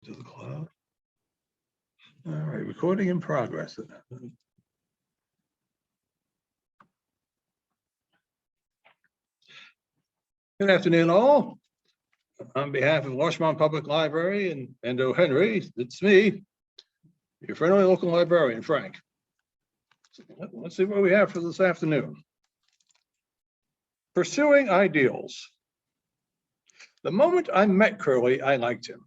to the cloud. All right, recording in progress. Good afternoon, all. On behalf of Washburn Public Library and O. Henry, it's me, your friendly local librarian, Frank. Let's see what we have for this afternoon. Pursuing ideals. The moment I met Curly, I liked him.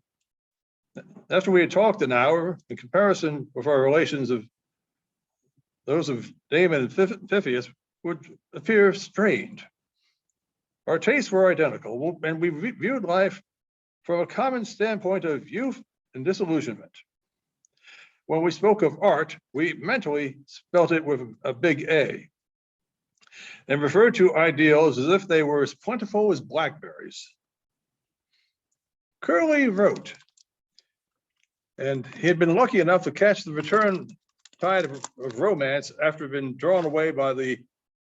After we had talked an hour, in comparison with our relations of those of Damon and Pythias would appear strained. Our tastes were identical, and we viewed life from a common standpoint of youth and disillusionment. When we spoke of art, we mentally spelt it with a big A, and referred to ideals as if they were as plentiful as blackberries. Curly wrote, and he had been lucky enough to catch the return tide of romance after being drawn away by the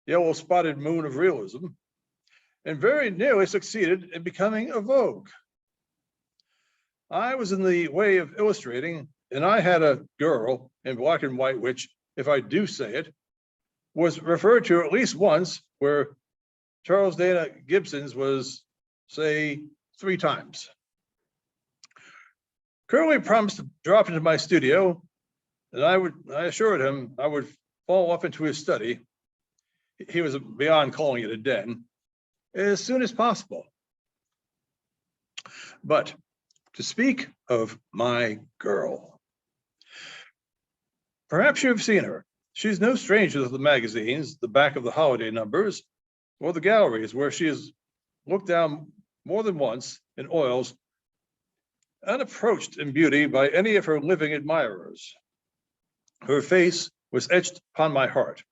yellow spotted moon of realism, and very nearly succeeded in becoming a vogue. I was in the way of illustrating, and I had a girl in black and white, which, if I do say it, was referred to at least once, where Charles Dana Gibson's was, say, 3 times. Curly promised to drop into my studio, and I assured him I would fall off into his study. He was beyond calling it a den, as soon as possible. But to speak of my girl, perhaps you've seen her. She's no stranger to the magazines, the back of the holiday numbers, or the galleries where she has looked down more than once in oils, unapproached in beauty by any of her living admirers. Her face was etched upon my heart.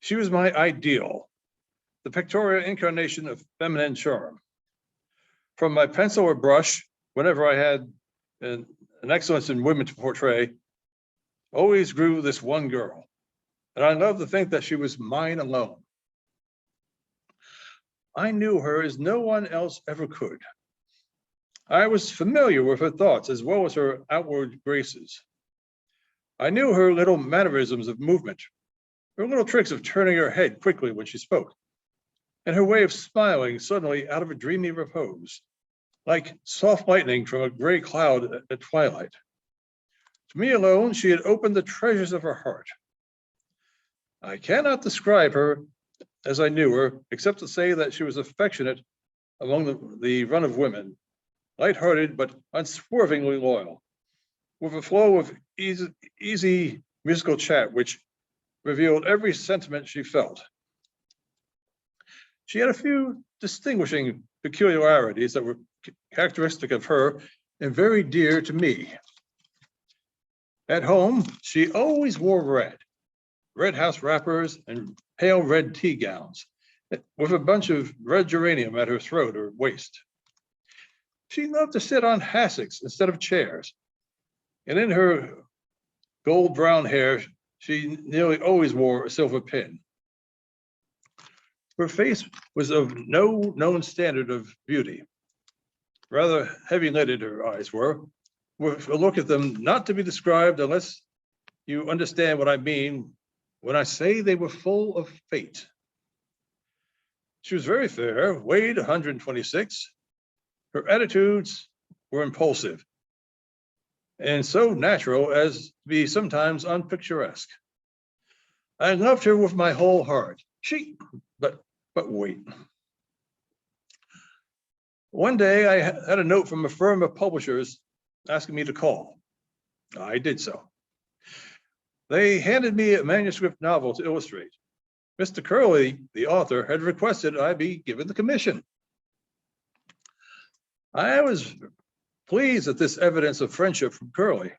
She was my ideal, the pictorial incarnation of feminine charm. From my pencil or brush, whenever I had an excellence in women to portray, always grew this one girl. And I love to think that she was mine alone. I knew her as no one else ever could. I was familiar with her thoughts as well as her outward graces. I knew her little mannerisms of movement, her little tricks of turning her head quickly when she spoke, and her way of smiling suddenly out of a dreamy repose, like soft lightning from a gray cloud at twilight. To me alone, she had opened the treasures of her heart. I cannot describe her as I knew her, except to say that she was affectionate among the run of women, lighthearted but unswervingly loyal, with a flow of easy musical chat which revealed every sentiment she felt. She had a few distinguishing peculiarities that were characteristic of her and very dear to me. At home, she always wore red house wrappers and pale red tea gowns, with a bunch of red geranium at her throat or waist. She loved to sit on hassocks instead of chairs, and in her gold brown hair, she nearly always wore a silver pin. Her face was of no known standard of beauty. Rather heavy-lidded her eyes were, with a look at them not to be described unless you understand what I mean when I say they were full of fate. She was very fair, weighed 126. Her attitudes were impulsive and so natural as to be sometimes unpicturesque. I loved her with my whole heart. But wait. One day I had a note from a firm of publishers asking me to call. I did so. They handed me a manuscript novel to illustrate. Mr. Curly, the author, had requested I be given the commission. I was pleased at this evidence of friendship from Curly.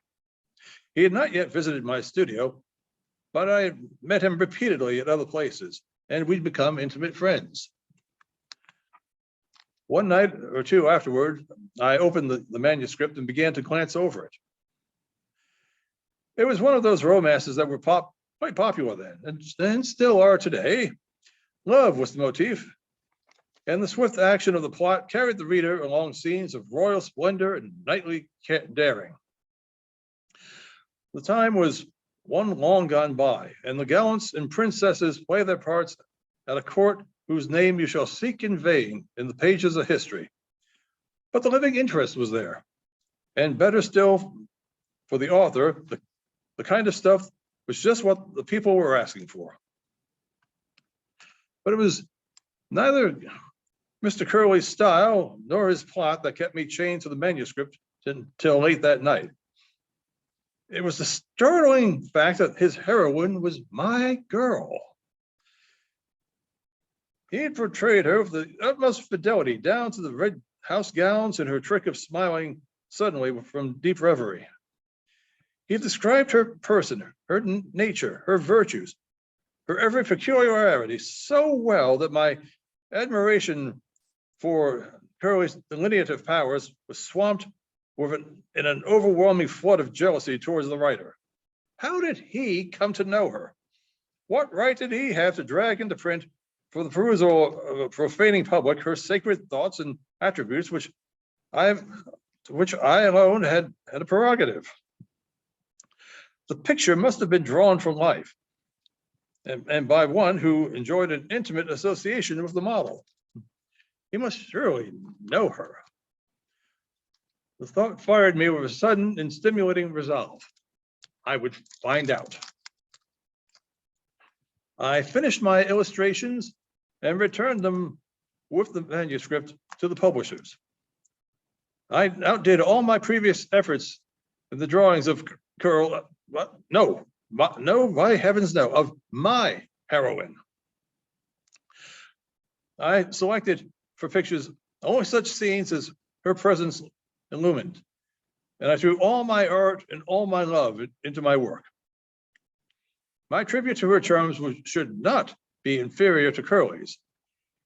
He had not yet visited my studio, but I had met him repeatedly at other places, and we'd become intimate friends. One night or two afterward, I opened the manuscript and began to glance over it. It was one of those romances that were quite popular then, and still are today. Love was the motif. and the swift action of the plot carried the reader along scenes of royal splendor and knightly daring. The time was one long gone by, and the gallants and princesses play their parts at a court whose name you shall seek in vain in the pages of history. But the living interest was there, and better still for the author, the kind of stuff was just what the people were asking for. But it was neither Mr. Curley's style nor his plot that kept me chained to the manuscript until late that night. It was the startling fact that his heroine was my girl. He had portrayed her with the utmost fidelity, down to the red house gowns and her trick of smiling suddenly from deep reverie. He described her person, her nature, her virtues, her every peculiarity so well that my admiration for Curley's delineative powers was swamped in an overwhelming flood of jealousy towards the writer. How did he come to know her? What right did he have to drag into print for the perusal of a profaning public her sacred thoughts and attributes, which I alone had a prerogative? The picture must have been drawn from life, and by one who enjoyed an intimate association with the model. He must surely know her. The thought fired me with a sudden and stimulating resolve. I would find out. I finished my illustrations and returned them with the manuscript to the publishers. I outdid all my previous efforts in the drawings of by heavens no, of my heroine. I selected for pictures only such scenes as her presence illumined, and I threw all my art and all my love into my work. My tribute to her charms should not be inferior to Curley's,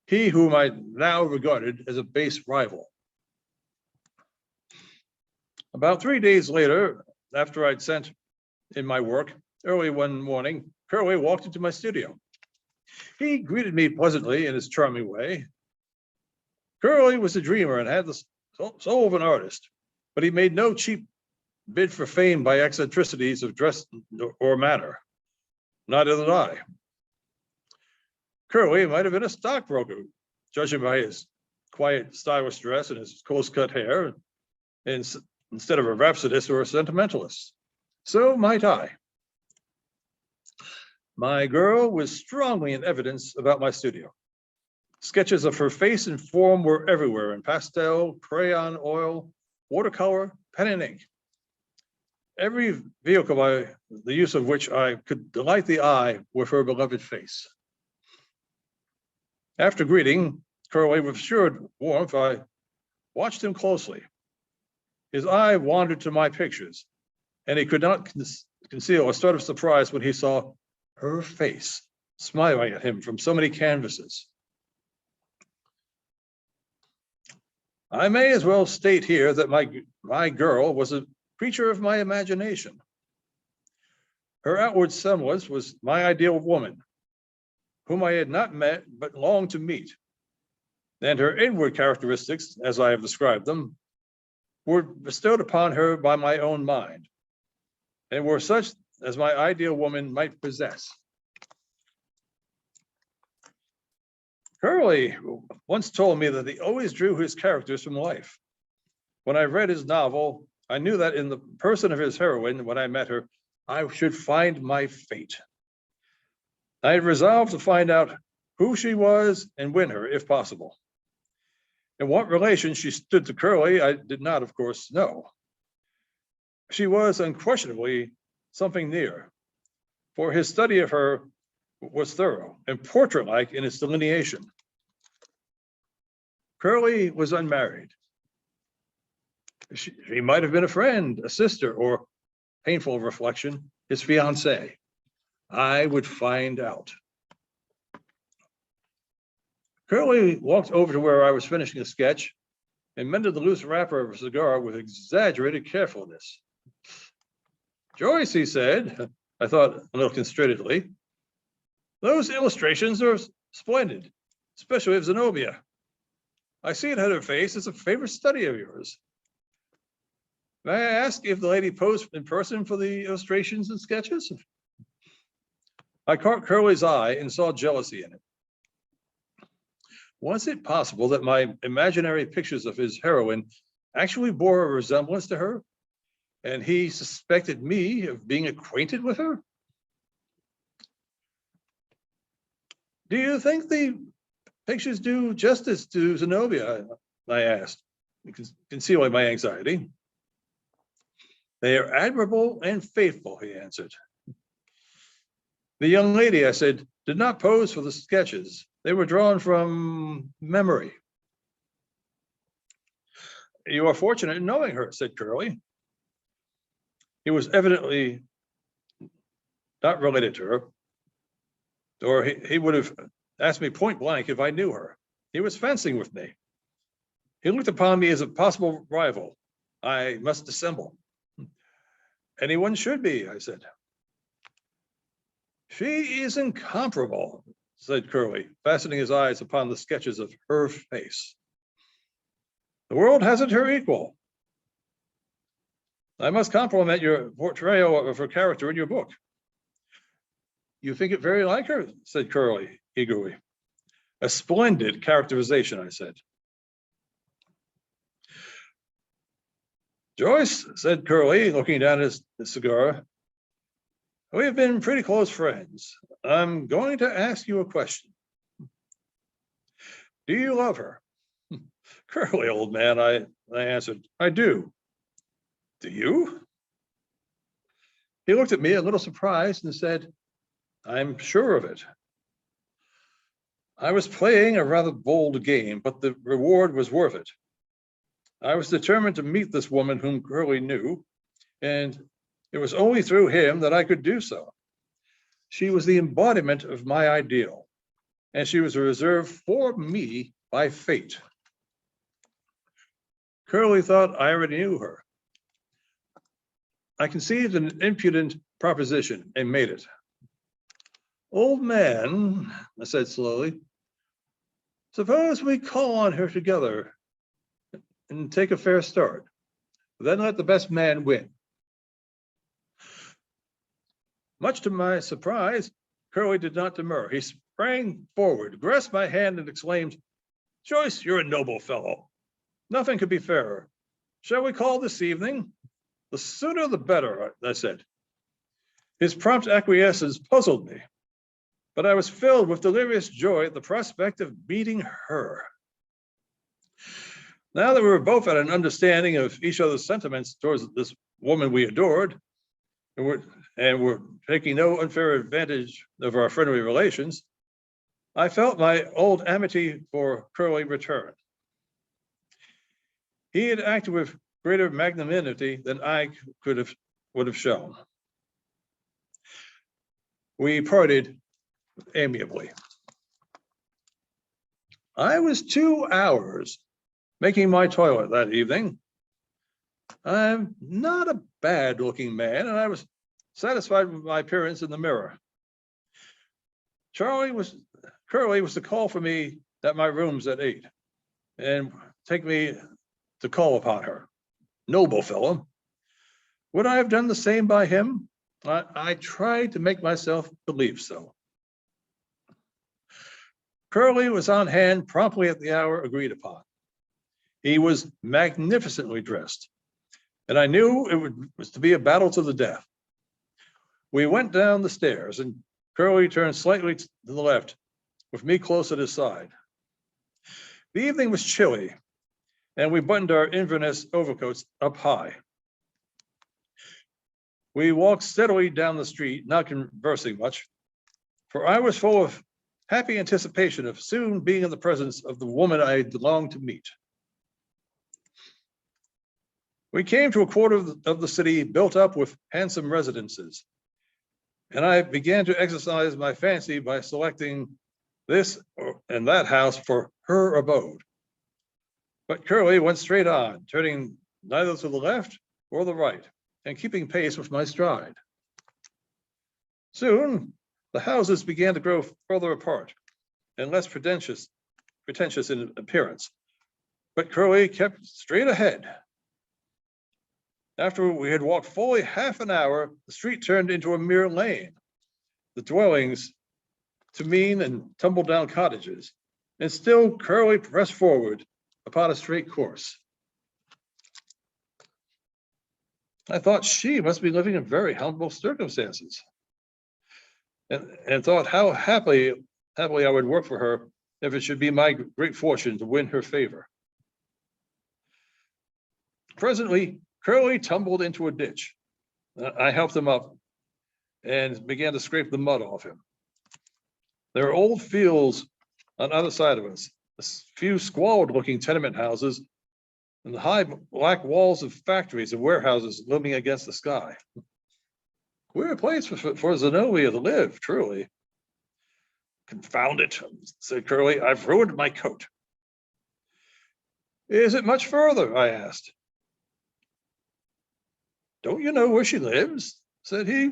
he whom I now regarded as a base rival. About 3 days later, after I'd sent in my work, early one morning, Curley walked into my studio. He greeted me pleasantly in his charming way. Curley was a dreamer and had the soul of an artist, but he made no cheap bid for fame by eccentricities of dress or manner. Neither did I. Curley might have been a stockbroker, judging by his quiet, stylish dress and his close-cut hair, instead of a rhapsodist or a sentimentalist. So might I. My girl was strongly in evidence about my studio. Sketches of her face and form were everywhere in pastel, crayon, oil, watercolor, pen and ink. Every vehicle by the use of which I could delight the eye with her beloved face. After greeting Curley with assured warmth, I watched him closely. His eye wandered to my pictures, and he could not conceal a start of surprise when he saw her face smiling at him from so many canvases. I may as well state here that my girl was a creature of my imagination. Her outward semblance was my ideal woman, whom I had not met but longed to meet, and her inward characteristics, as I have described them, were bestowed upon her by my own mind, and were such as my ideal woman might possess. Curley once told me that he always drew his characters from life. When I read his novel, I knew that in the person of his heroine, when I met her, I should find my fate. I had resolved to find out who she was and win her, if possible. In what relation she stood to Curley, I did not, of course, know. She was unquestionably something near, for his study of her was thorough and portrait-like in its delineation. Curley was unmarried. She might have been a friend, a sister, or, painful reflection, his fiancée. I would find out. Curley walked over to where I was finishing a sketch and mended the loose wrapper of a cigar with exaggerated carefulness. Joyce, he said, I thought a little constrainedly, those illustrations are splendid, especially of Zenobia. I see it on her face. It's a favorite study of yours. May I ask if the lady posed in person for the illustrations and sketches? I caught Curly's eye and saw jealousy in it. Was it possible that my imaginary pictures of his heroine actually bore a resemblance to her, and he suspected me of being acquainted with her? Do you think the pictures do justice to Zenobia? I asked, concealing my anxiety. They are admirable and faithful, he answered. The young lady, I said, did not pose for the sketches. They were drawn from memory. You are fortunate in knowing her, said Curly. He was evidently not related to her, or he would have asked me point blank if I knew her. He was fencing with me. He looked upon me as a possible rival. I must dissemble. Anyone should be, I said. She is incomparable, said Curly, fastening his eyes upon the sketches of her face. The world hasn't her equal. I must compliment your portrayal of her character in your book. You think it very like her, said Curly eagerly. A splendid characterization, I said. Joyce, said Curly, looking down at his cigar, we have been pretty close friends. I'm going to ask you a question. Do you love her? Curly, old man, I answered, I do. Do you? He looked at me a little surprised and said, I'm sure of it. I was playing a rather bold game, but the reward was worth it. I was determined to meet this woman whom Curly knew, and it was only through him that I could do so. She was the embodiment of my ideal, and she was reserved for me by fate. Curly thought I already knew her. I conceived an impudent proposition and made it. Old man, I said slowly, suppose we call on her together and take a fair start. Then let the best man win. Much to my surprise, Curly did not demur. He sprang forward, grasped my hand, and exclaimed, Joyce, you're a noble fellow. Nothing could be fairer. Shall we call this evening? The sooner the better, I said. His prompt acquiescence puzzled me, but I was filled with delirious joy at the prospect of meeting her. Now that we were both at an understanding of each other's sentiments towards this woman we adored, and were taking no unfair advantage of our friendly relations, I felt my old amity for Curly return. He had acted with greater magnanimity than I would have shown. We parted amiably. I was 2 hours making my toilet that evening. I'm not a bad looking man, and I was satisfied with my appearance in the mirror. Curly was to call for me at my rooms at 8 and take me to call upon her. Noble fellow. Would I have done the same by him? I tried to make myself believe so. Curly was on hand promptly at the hour agreed upon. He was magnificently dressed, and I knew it was to be a battle to the death. We went down the stairs, and Curly turned slightly to the left, with me close at his side. The evening was chilly, and we buttoned our Inverness overcoats up high. We walked steadily down the street, not conversing much, for I was full of happy anticipation of soon being in the presence of the woman I longed to meet. We came to a quarter of the city built up with handsome residences, and I began to exercise my fancy by selecting this and that house for her abode. But Curly went straight on, turning neither to the left or the right, and keeping pace with my stride. Soon, the houses began to grow further apart and less pretentious in appearance, but Curly kept straight ahead. After we had walked fully half an hour, the street turned into a mere lane, the dwellings to mean and tumble down cottages, and still Curly pressed forward upon a straight course. I thought she must be living in very humble circumstances, and thought how happily I would work for her if it should be my great fortune to win her favor. Presently, Curly tumbled into a ditch. I helped him up and began to scrape the mud off him. There are old fields on either side of us, a few squalid-looking tenement houses, and the high black walls of factories and warehouses looming against the sky. Queer place for Zenobia to live, truly. Confound it, said Curly, I've ruined my coat. Is it much further? I asked. Don't you know where she lives? Said he.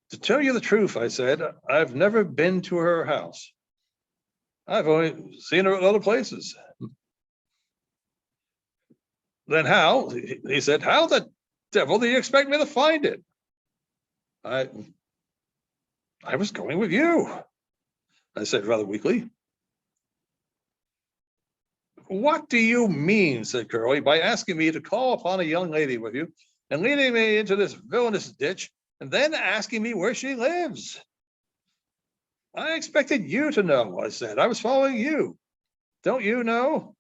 To tell you the truth, I said, I've never been to her house. I've only seen her at other places. Then how, he said, how the devil do you expect me to find it? I was going with you, I said rather weakly. What do you mean, said Curly, by asking me to call upon a young lady with you and leading me into this villainous ditch and then asking me where she lives? I expected you to know, I said. I was following you. Don't you know?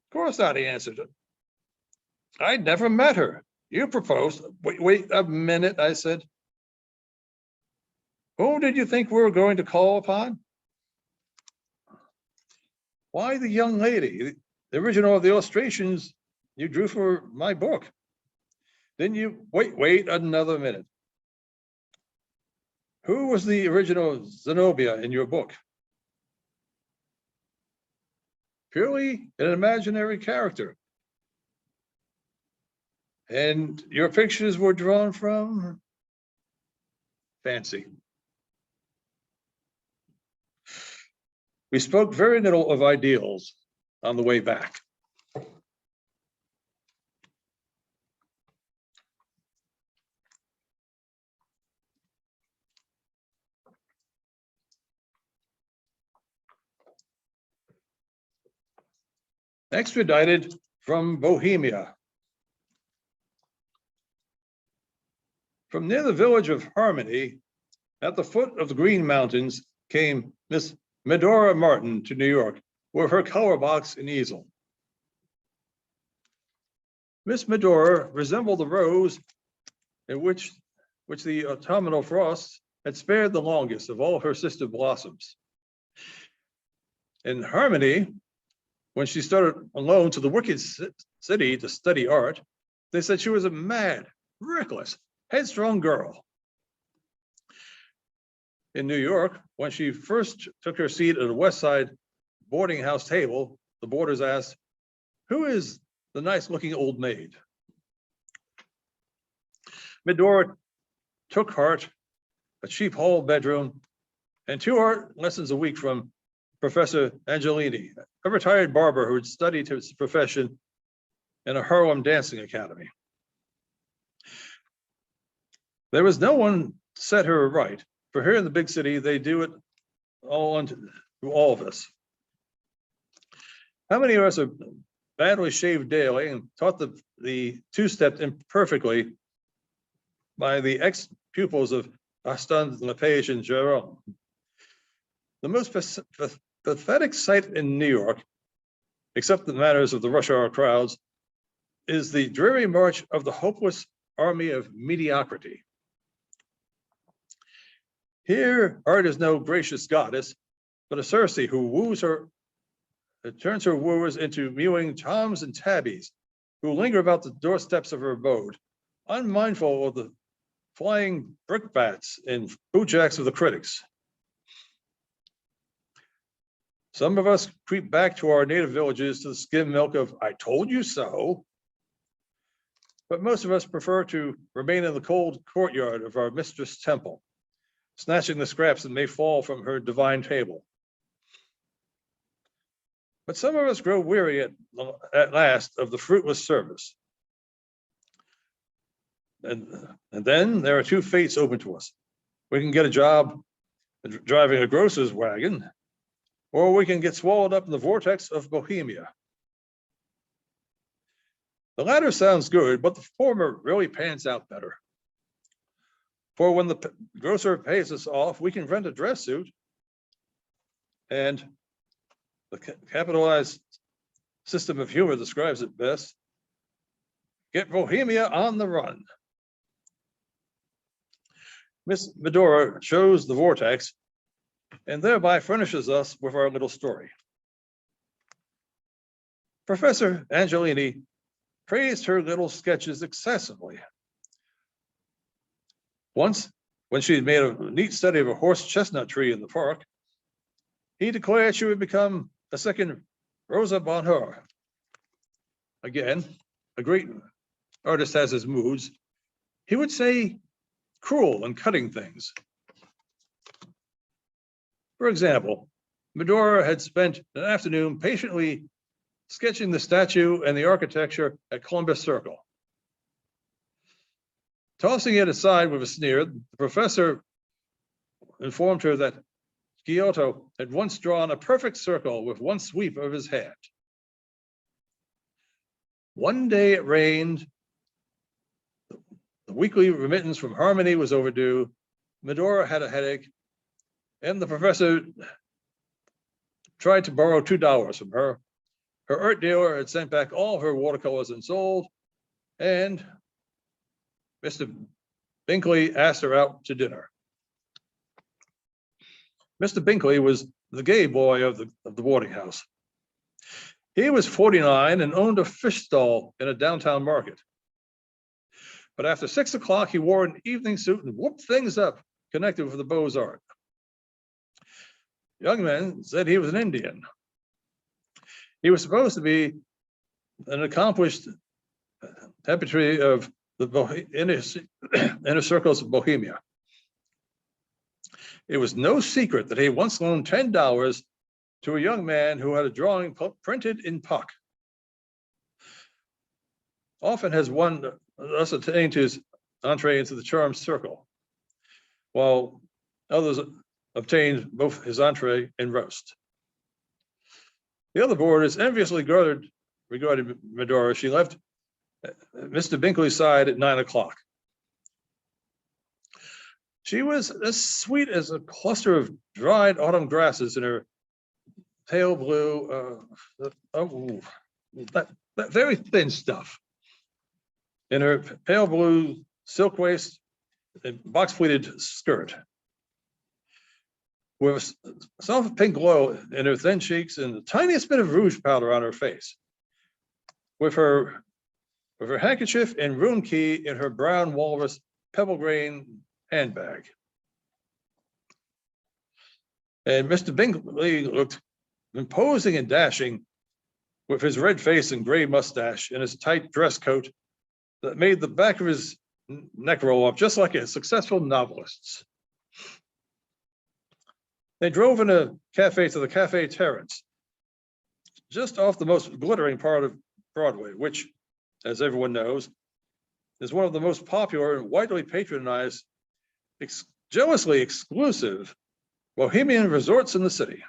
Of course not, he answered. I'd never met her. You proposed. Wait a minute, I said. Whom did you think we were going to call upon? Why the young lady, the original of the illustrations you drew for my book. Didn't you? Wait another minute. Who was the original Zenobia in your book? Purely an imaginary character. And your pictures were drawn from fancy. We spoke very little of ideals on the way back. Extradited from Bohemia. From near the village of Harmony, at the foot of the Green Mountains, came Miss Medora Martin to New York with her color box and easel. Miss Medora resembled the rose in which the autumnal frosts had spared the longest of all her sister blossoms. In Harmony, when she started alone to the wicked city to study art, they said she was a mad, reckless, headstrong girl. In New York, when she first took her seat at a West Side boarding house table, the boarders asked, who is the nice looking old maid? Medora took heart, a cheap hall bedroom, and 2 art lessons a week from Professor Angelini, a retired barber who had studied his profession in a Harlem dancing academy. There was no one to set her right. For here in the big city, they do it all to all of us. How many of us are badly shaved daily and taught the two-step imperfectly by the ex-pupils of Aston, Lepage, and Jerome? The most pathetic sight in New York, except the matters of the rush hour crowds, is the dreary march of the hopeless army of mediocrity. Here, art is no gracious goddess, but a Circe who woos her, turns her wooers into mewing Toms and Tabbies, who linger about the doorsteps of her abode, unmindful of the flying brickbats and bootjacks of the critics. Some of us creep back to our native villages to the skim milk of "I told you so," but most of us prefer to remain in the cold courtyard of our mistress' temple, snatching the scraps that may fall from her divine table. But some of us grow weary at last of the fruitless service. And then there are two fates open to us. We can get a job driving a grocer's wagon, or we can get swallowed up in the vortex of Bohemia. The latter sounds good, but the former really pans out better. For when the grocer pays us off, we can rent a dress suit, and the capitalized system of humor describes it best: get Bohemia on the run. Miss Medora shows the vortex and thereby furnishes us with our little story. Professor Angelini praised her little sketches excessively. Once, when she had made a neat study of a horse chestnut tree in the park, he declared she would become a second Rosa Bonheur. Again, a great artist has his moods. He would say cruel and cutting things. For example, Medora had spent an afternoon patiently sketching the statue and the architecture at Columbus Circle. Tossing it aside with a sneer, the professor informed her that Giotto had once drawn a perfect circle with one sweep of his hand. One day it rained, the weekly remittance from Harmony was overdue, Medora had a headache, and the professor tried to borrow $2 from her. Her art dealer had sent back all her watercolors unsold, and Mr. Binkley asked her out to dinner. Mr. Binkley was the gay boy of the boarding house. He was 49 and owned a fish stall in a downtown market. But after 6 o'clock, he wore an evening suit and whooped things up connected with the Beaux-Arts. Young men said he was an Indian. He was supposed to be an accomplished habitue of the inner circles of Bohemia. It was no secret that he once loaned $10 to a young man who had a drawing printed in puck. Often has one thus attained his entree into the charmed circle, while others obtained both his entree and roast. The other boarders enviously regarded Medora. She left Mr. Binkley's side at 9 o'clock. She was as sweet as a cluster of dried autumn grasses in her pale blue, that very thin stuff, in her pale blue silk waist and box pleated skirt, with a soft pink glow in her thin cheeks and the tiniest bit of rouge powder on her face, with her handkerchief and room key in her brown walrus pebble grain handbag. And Mr. Bingley looked imposing and dashing with his red face and gray mustache and his tight dress coat that made the back of his neck roll up just like a successful novelist's. They drove in a cafe to the Cafe Terrace, just off the most glittering part of Broadway, which, as everyone knows, is one of the most popular and widely patronized, jealously exclusive Bohemian resorts in the city.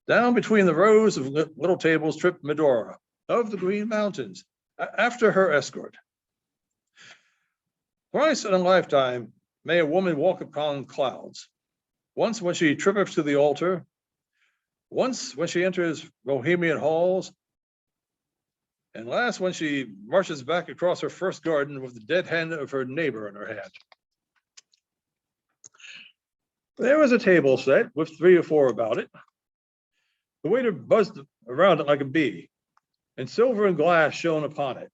Down between the rows of little tables tripped Medora of the Green Mountains after her escort. Twice in a lifetime may a woman walk upon clouds. Once when she trips to the altar, once when she enters Bohemian halls, and last when she marches back across her first garden with the dead hand of her neighbor in her hand. There was a table set with 3 or 4 about it. The waiter buzzed around it like a bee, and silver and glass shone upon it.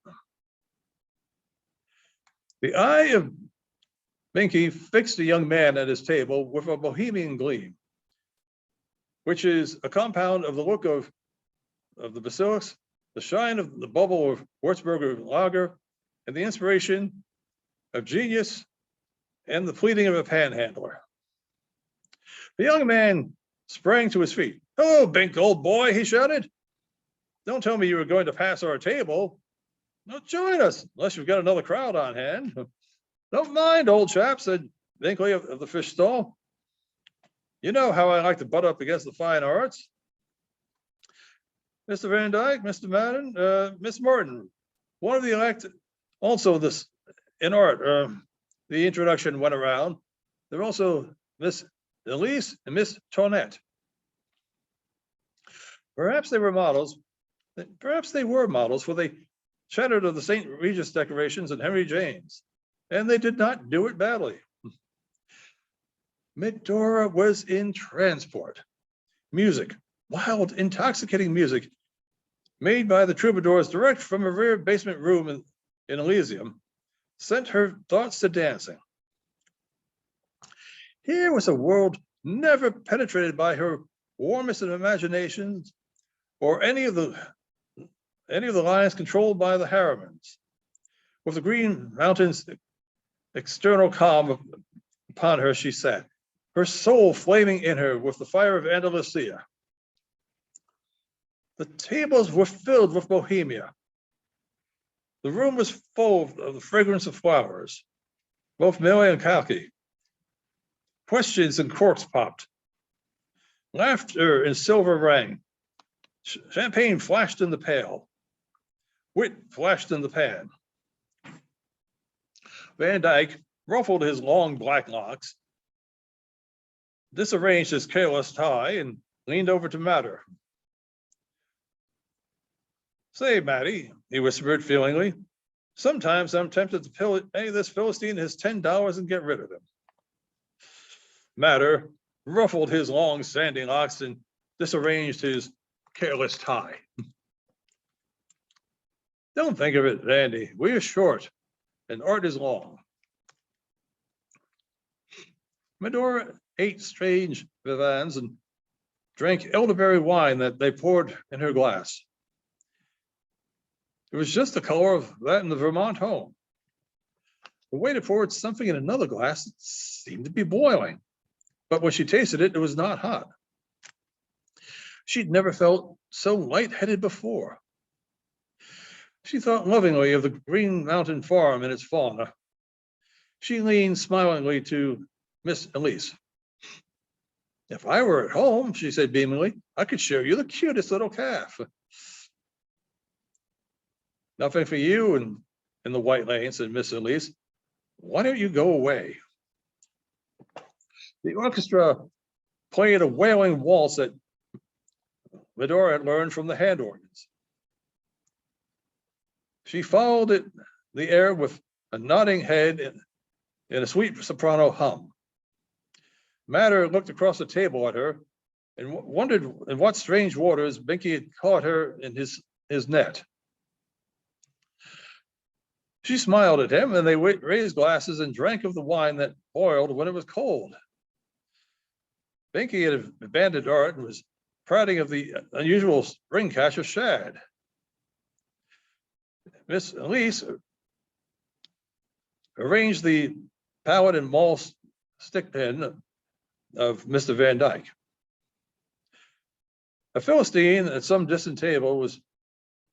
The eye of Binky fixed a young man at his table with a Bohemian gleam, which is a compound of the look of the basilics, the shine of the bubble of Würzburger lager, and the inspiration of genius and the pleading of a panhandler. The young man sprang to his feet. "Hello, Bink, old boy," he shouted. "Don't tell me you were going to pass our table. No, join us, unless you've got another crowd on hand." "Don't mind, old chap," said Binkley of the fish stall. "You know how I like to butt up against the fine arts. Mr. Van Dyke, Mr. Madden, Miss Martin, one of the elected, also this in art, the introduction went around. There are also Miss Elise and Miss Toinette. Perhaps they were models, for they chattered of the St. Regis decorations and Henry James, and they did not do it badly." Medora was in transport. Music, wild, intoxicating music, made by the troubadours direct from a rear basement room in Elysium, sent her thoughts to dancing. Here was a world never penetrated by her warmest of imaginations, or any of the lines controlled by the Harrimans. With the Green Mountains external calm upon her, she sat, her soul flaming in her with the fire of Andalusia. The tables were filled with bohemia. The room was full of the fragrance of flowers, both Millie and khaki. Questions and corks popped. Laughter and silver rang. Champagne flashed in the pail. Wit flashed in the pan. Van Dyke ruffled his long black locks, disarranged his careless tie, and leaned over to Matter. "Say, Matty," he whispered feelingly, "sometimes I'm tempted to pay this Philistine his $10 and get rid of him." Matter ruffled his long sandy locks and disarranged his careless tie. "Don't think of it, Andy. We are short, and art is long." Medora ate strange viands and drank elderberry wine that they poured in her glass. It was just the color of that in the Vermont home. The waiter poured something in another glass that seemed to be boiling, but when she tasted it, it was not hot. She'd never felt so lightheaded before. She thought lovingly of the Green Mountain Farm and its fauna. She leaned smilingly to Miss Elise. "If I were at home," she said beamingly, "I could show you the cutest little calf." "Nothing for you in the White Lane," said Miss Elise. "Why don't you go away?" The orchestra played a wailing waltz that Medora had learned from the hand organs. She followed the air with a nodding head in a sweet soprano hum. Matter looked across the table at her and wondered in what strange waters Binky had caught her in his net. She smiled at him, and they raised glasses and drank of the wine that boiled when it was cold. Binky had abandoned art and was prating of the unusual spring catch of shad. Miss Elise arranged the palette and mall stick pin of Mr. Van Dyke. A Philistine at some distant table was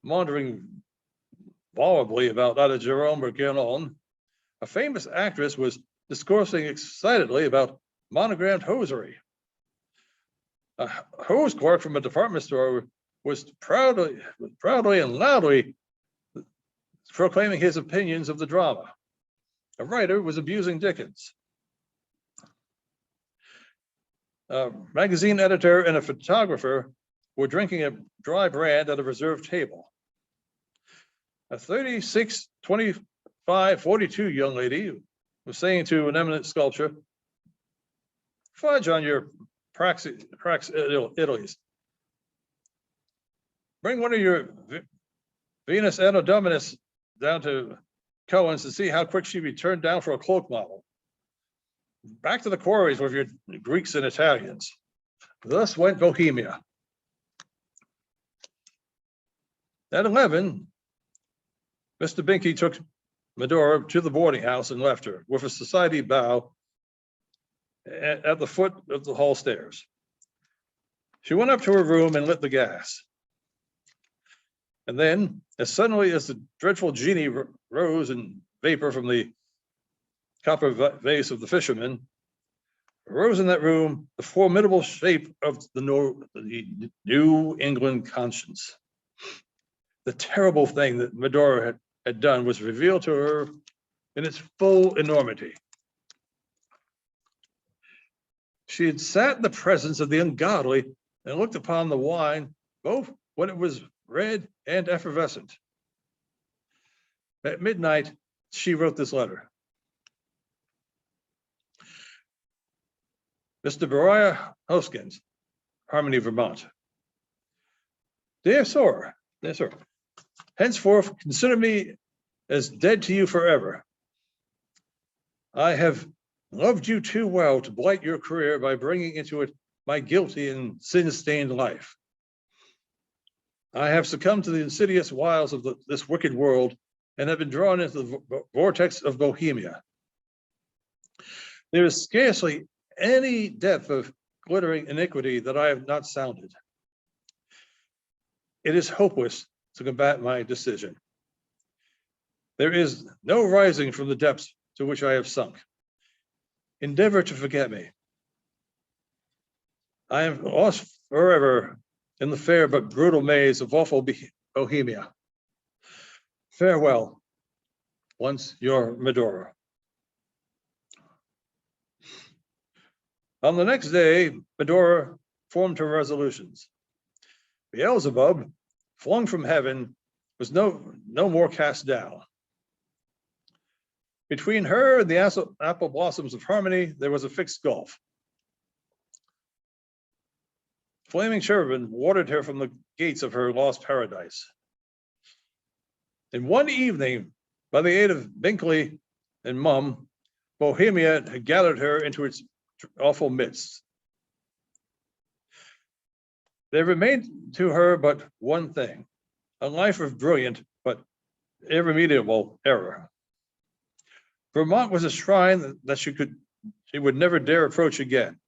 maundering volubly about either Jerome or Guénon. A famous actress was discoursing excitedly about monogrammed hosiery. A hose clerk from a department store was proudly and loudly proclaiming his opinions of the drama. A writer was abusing Dickens. A magazine editor and a photographer were drinking a dry brand at a reserved table. A 36, 25, 42 young lady was saying to an eminent sculptor, "Fudge on your Italy's. Bring one of your Venus Annodominus down to Cohen's to see how quick she'd be turned down for a cloak model. Back to the quarries with your Greeks and Italians." Thus went Bohemia. At 11, Mr. Binky took Medora to the boarding house and left her with a society bow at the foot of the hall stairs. She went up to her room and lit the gas. And then, as suddenly as the dreadful genie rose in vapor from the copper vase of the fisherman, arose in that room the formidable shape of the New England conscience. The terrible thing that Medora had done was revealed to her in its full enormity. She had sat in the presence of the ungodly and looked upon the wine, both when it was red and effervescent. At midnight, she wrote this letter. Mr. Beriah Hoskins, Harmony, Vermont. Dear sir, henceforth consider me as dead to you forever. I have loved you too well to blight your career by bringing into it my guilty and sin-stained life. I have succumbed to the insidious wiles of this wicked world and have been drawn into the vortex of Bohemia. There is scarcely any depth of glittering iniquity that I have not sounded. It is hopeless to combat my decision. There is no rising from the depths to which I have sunk. Endeavor to forget me. I am lost forever in the fair but brutal maze of awful Bohemia. Farewell, once your Medora. On the next day, Medora formed her resolutions. Beelzebub, flung from heaven, was no more cast down. Between her and the apple blossoms of harmony, there was a fixed gulf. Flaming cherubim watered her from the gates of her lost paradise. In one evening, by the aid of Binkley and Mum, Bohemia had gathered her into its awful midst. There remained to her but one thing, a life of brilliant but irremediable error. Vermont was a shrine that she would never dare approach again.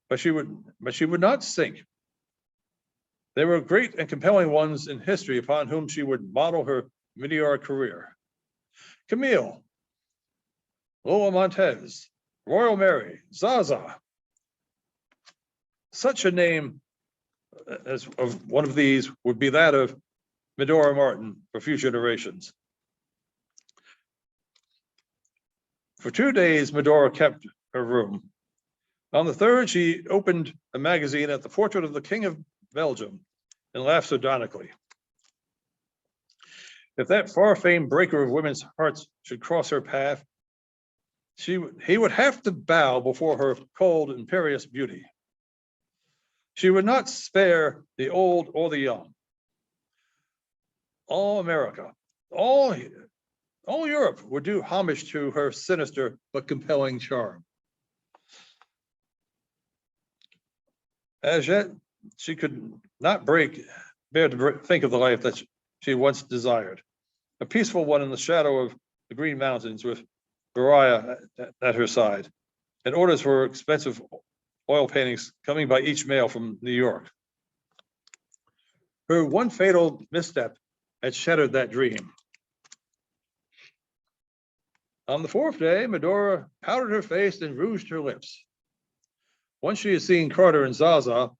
But she would not sink. There were great and compelling ones in history upon whom she would model her meteoric career. Camille, Lola Montez, Royal Mary, Zaza. Such a name as of one of these would be that of Medora Martin for future generations. For 2 days, Medora kept her room. On the third, she opened a magazine at the portrait of the King of Belgium and laughed sardonically. If that far-famed breaker of women's hearts should cross her path, he would have to bow before her cold, imperious beauty. She would not spare the old or the young. All America, all Europe would do homage to her sinister but compelling charm. As yet, she could not bear to think of the life that she once desired, a peaceful one in the shadow of the Green Mountains with Beriah at her side, and orders for expensive oil paintings coming by each mail from New York. Her one fatal misstep had shattered that dream. On the fourth day, Medora powdered her face and rouged her lips. Once she had seen Carter and Zaza,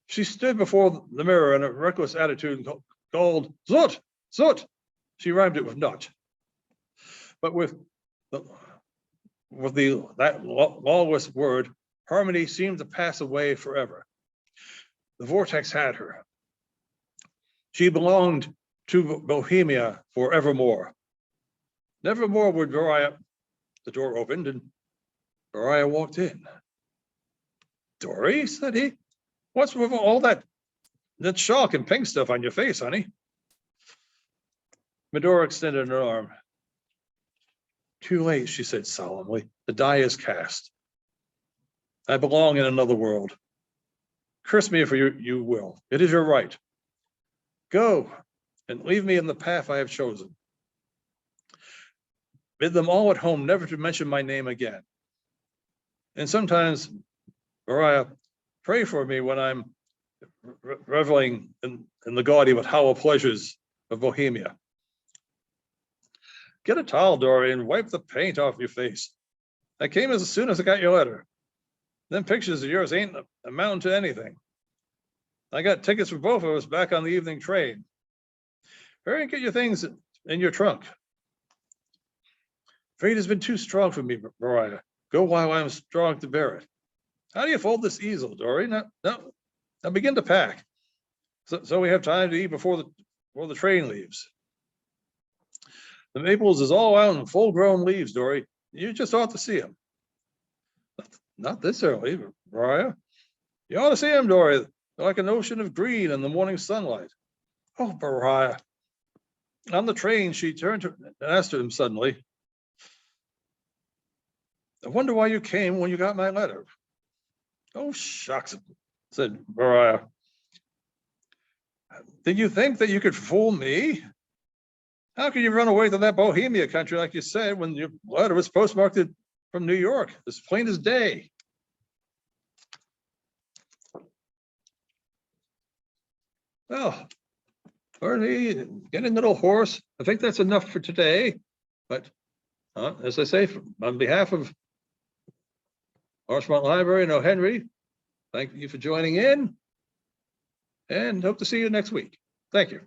she stood before the mirror in a reckless attitude and called, "Zut, Zut." She rhymed it with nut. But with that lawless word, harmony seemed to pass away forever. The vortex had her. She belonged to Bohemia forevermore. Nevermore would Beriah. The door opened and Beriah walked in. "Dory," said he, "what's with all that chalk and pink stuff on your face, honey?" Medora extended an arm. "Too late," she said solemnly. "The die is cast. I belong in another world. Curse me if you will. It is your right. Go and leave me in the path I have chosen. Bid them all at home never to mention my name again. And sometimes, Beriah, Pray for me when I'm reveling in the gaudy but hollow pleasures of Bohemia. Get a towel, Dory, and wipe the paint off your face. I came as soon as I got your letter. Them pictures of yours ain't amounting to anything. I got tickets for both of us back on the evening train. Hurry and get your things in your trunk. Fate has been too strong for me, Mariah. Go while I'm strong to bear it. How do you fold this easel, Dory? Now begin to pack, so we have time to eat before the train leaves. The maples is all out in full-grown leaves, Dory. You just ought to see them. Not this early, Mariah. You ought to see them, Dory. They're like an ocean of green in the morning sunlight. Oh, Mariah. On the train, she turned to and asked him suddenly, I wonder why you came when you got my letter. Oh, shucks, said Mariah. Did you think that you could fool me? How could you run away to that Bohemia country, like you said, when your letter was postmarked from New York, as plain as day? Well, Bernie, getting a little hoarse. I think that's enough for today. But as I say, on behalf of Marshmont Library and O. Henry, thank you for joining in, and hope to see you next week. Thank you.